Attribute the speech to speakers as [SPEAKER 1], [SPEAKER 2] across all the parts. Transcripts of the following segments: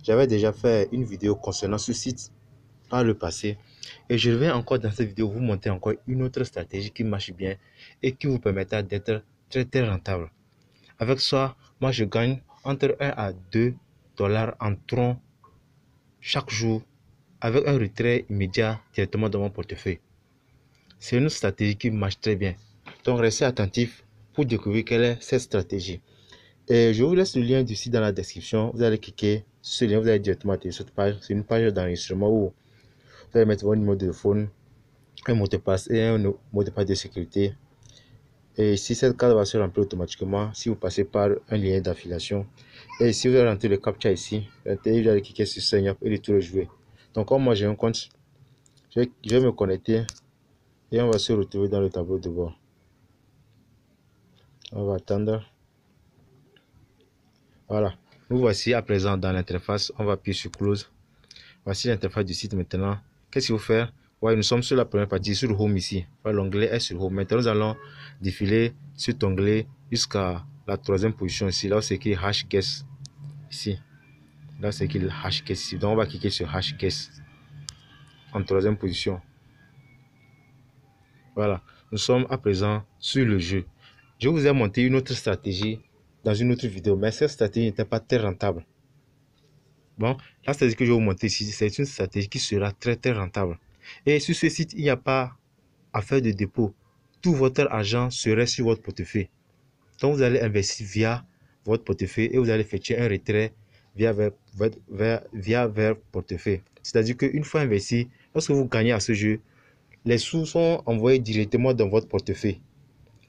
[SPEAKER 1] J'avais déjà fait une vidéo concernant ce site par le passé. Et je vais encore dans cette vidéo vous montrer encore une autre stratégie qui marche bien et qui vous permettra d'être très rentable. Avec ça, moi je gagne entre 1 à 2 dollars en tronc chaque jour avec un retrait immédiat directement dans mon portefeuille. C'est une stratégie qui marche très bien. Donc restez attentifs pour découvrir quelle est cette stratégie. Et je vous laisse le lien du site dans la description. Vous allez cliquer sur ce lien, vous allez directement atterrir sur cette page. C'est une page d'enregistrement où vous allez mettre votre numéro de téléphone, un mot de passe et un mot de passe de sécurité. Et si cette carte va se remplir automatiquement, si vous passez par un lien d'affiliation. Et si vous allez rentrer le CAPTCHA ici, vous allez cliquer sur Sign Up et le tour est joué. Donc comme moi j'ai un compte, je vais me connecter et on va se retrouver dans le tableau de bord. On va attendre. Voilà. Nous voici à présent dans l'interface. On va appuyer sur Close. Voici l'interface du site maintenant. Qu'est-ce qu'il faut faire? Ouais, nous sommes sur la première partie, sur le Home ici. L'onglet est sur Home. Maintenant, nous allons défiler sur cet onglet jusqu'à la troisième position ici. Là, c'est écrit Hash Guess. Ici. Là, c'est écrit Hash Guess ici. Donc, on va cliquer sur Hash Guess en troisième position. Voilà. Nous sommes à présent sur le jeu. Je vous ai montré une autre stratégie dans une autre vidéo, mais cette stratégie n'était pas très rentable. Bon, la stratégie que je vais vous montrer ici, c'est une stratégie qui sera très rentable. Et sur ce site, il n'y a pas à faire de dépôt. Tout votre argent serait sur votre portefeuille. Donc, vous allez investir via votre portefeuille et vous allez effectuer un retrait via vers portefeuille. C'est-à-dire qu'une fois investi, lorsque vous gagnez à ce jeu, les sous sont envoyés directement dans votre portefeuille.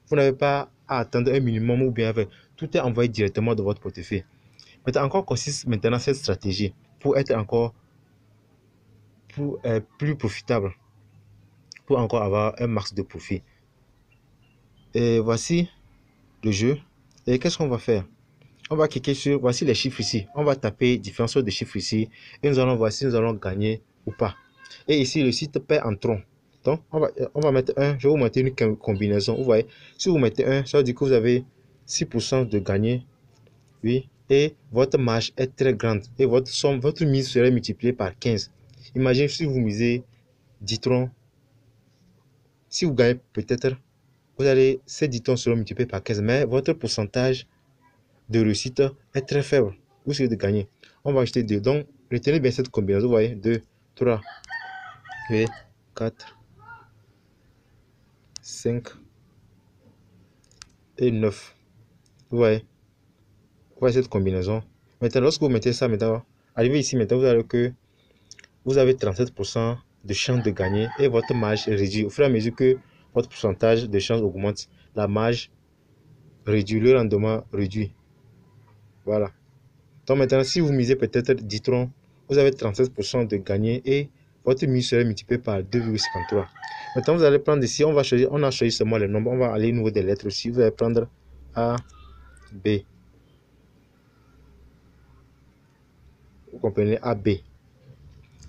[SPEAKER 1] Vous n'avez pas à attendre un minimum ou bien tout est envoyé directement dans votre portefeuille. Maintenant, encore consiste maintenant cette stratégie pour être encore plus profitable, pour encore avoir un max de profit. Et voici le jeu. Et qu'est-ce qu'on va faire? On va cliquer sur, voici les chiffres ici. On va taper différents sortes de chiffres ici. Et nous allons voir si nous allons gagner ou pas. Et ici, le site paie en tronc. Donc, on va mettre 1. Je vais vous montrer une combinaison. Vous voyez, si vous mettez 1, ça veut dire que vous avez 6% de gagner. Oui. Et votre marge est très grande. Et votre mise serait multipliée par 15. Imaginez si vous misez 10 troncs. Si vous gagnez peut-être, ces 10 troncs seront multipliés par 15. Mais votre pourcentage de réussite est très faible. Vous essayez de gagner. On va acheter 2. Donc, retenez bien cette combinaison. Vous voyez, 2, 3, 4, 5 et 9. Vous voyez cette combinaison. Maintenant, lorsque vous mettez ça, maintenant, arrivé ici, maintenant, vous avez que vous avez 37% de chance de gagner et votre marge est réduite. Au fur et à mesure que votre pourcentage de chance augmente, la marge réduit, le rendement réduit. Voilà. Donc maintenant, si vous misez peut-être 10 troncs, vous avez 37% de gagner et votre mise serait multipliée par 2,53. Maintenant, vous allez prendre ici, on a choisi seulement les nombres, on va aller au niveau des lettres aussi. Vous allez prendre A, B. Vous comprenez? A, B.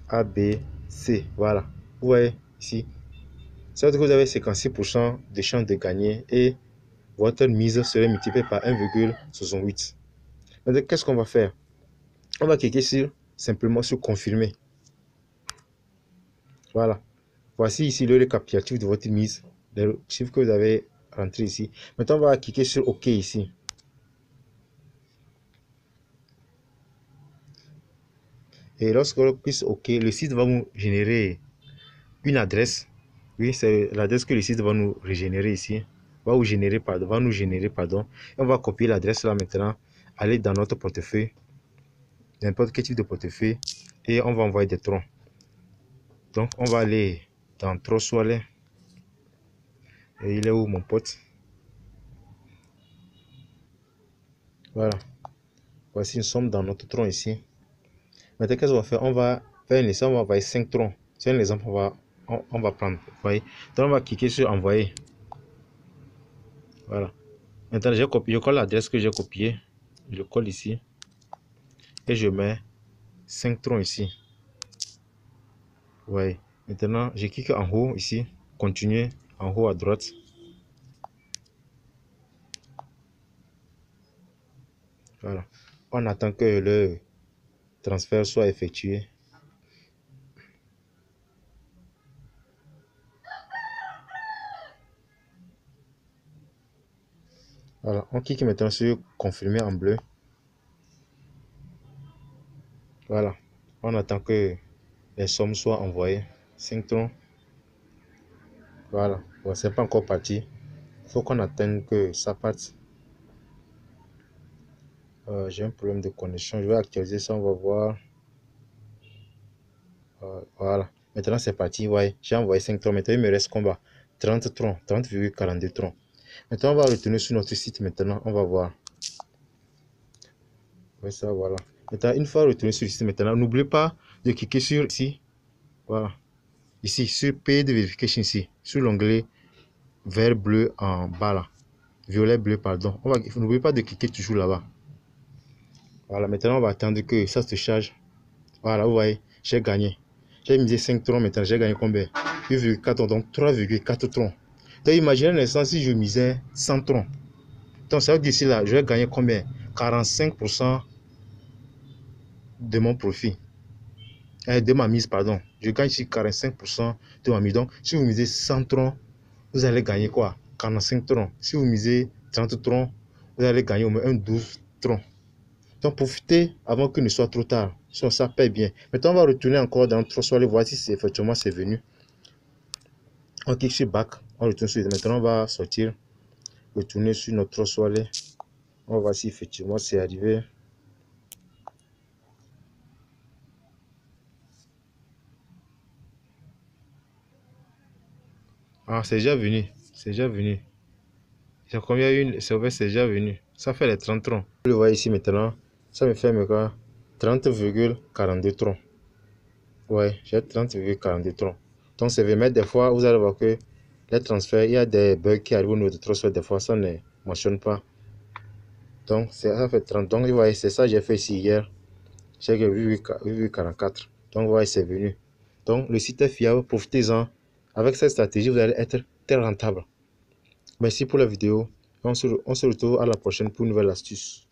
[SPEAKER 1] A, B, C. Voilà. Vous voyez ici. Ça veut dire que vous avez 56% de chance de gagner et votre mise serait multipliée par 1,68. Maintenant, qu'est-ce qu'on va faire? On va cliquer simplement sur confirmer. Voilà. Voici ici le récapitulatif de votre mise, les chiffres que vous avez rentrés ici. Maintenant, on va cliquer sur OK ici. Et lorsque vous cliquez sur OK, le site va vous générer une adresse. Oui, c'est l'adresse que le site va nous régénérer ici. Va nous générer, pardon. Et on va copier l'adresse là maintenant, aller dans notre portefeuille, n'importe quel type de portefeuille, et on va envoyer des troncs. Donc, on va aller dans Trust Wallet. Et il est où mon pote? Voilà. Voici, nous sommes dans notre tronc ici. Maintenant, qu'est-ce qu'on va faire? On va faire un essai, on va envoyer 5 troncs. C'est un exemple on va prendre. Vous voyez? Donc, on va cliquer sur envoyer. Voilà. Maintenant, je colle l'adresse que j'ai copiée. Je colle ici. Et je mets 5 troncs ici. Vous voyez? Maintenant, je clique en haut ici. Continuer en haut à droite. Voilà. On attend que transfert soit effectué. Voilà, on clique maintenant sur confirmer en bleu. Voilà, on attend que les sommes soient envoyées. 5 troncs. Voilà, bon, c'est pas encore parti. Il faut qu'on atteigne que ça parte. J'ai un problème de connexion. Je vais actualiser ça, on va voir. Voilà, maintenant c'est parti. Ouais, j'ai envoyé 5 troncs. Maintenant il me reste combien? 30 troncs, 30,42 troncs. Maintenant on va retourner sur notre site. Maintenant on va voir. Ouais, ça voilà. Maintenant une fois retourné sur le site, maintenant n'oubliez pas de cliquer sur ici. Voilà. Ici, sur Paid Verification, ici, sur l'onglet vert bleu en bas là. Violet bleu, pardon. N'oubliez pas de cliquer toujours là-bas. Voilà, maintenant on va attendre que ça se charge. Voilà, vous voyez, j'ai gagné. J'ai misé 5 troncs, maintenant j'ai gagné combien? 8,4 troncs, donc 3,4 troncs. Donc imaginez l'instant si je misais 100 troncs. Donc ça veut dire ici là, je vais gagner combien? 45% de mon profit. De ma mise, pardon. Je gagne ici 45% de ma mise. Donc si vous misez 100 troncs, vous allez gagner quoi? 45 troncs. Si vous misez 30 troncs, vous allez gagner au moins 12 troncs. Donc profitez avant qu'il ne soit trop tard. Ça paye bien. Maintenant, on va retourner encore dans notre soirée, voir si effectivement c'est venu. On clique sur back. On retourne sur. Maintenant, on va sortir. Retourner sur notre soirée. On va voir si effectivement c'est arrivé. Ah, c'est déjà venu. C'est déjà venu. J'ai combien une? C'est déjà venu. Ça fait les 30 troncs. Vous le voyez ici maintenant. Ça me fait 30,42 troncs. Ouais, j'ai 30,42 troncs. Donc, c'est vrai, mais des fois, vous allez voir que les transferts, il y a des bugs qui arrivent au niveau de transfert. Des fois, ça ne mentionne pas. Donc, ça fait 30. Donc, vous voyez, c'est ça que j'ai fait ici hier. J'ai 8,44. Donc, vous voyez, c'est venu. Donc, le site est fiable. Profitez-en. Avec cette stratégie, vous allez être très rentable. Merci pour la vidéo. On se retrouve à la prochaine pour une nouvelle astuce.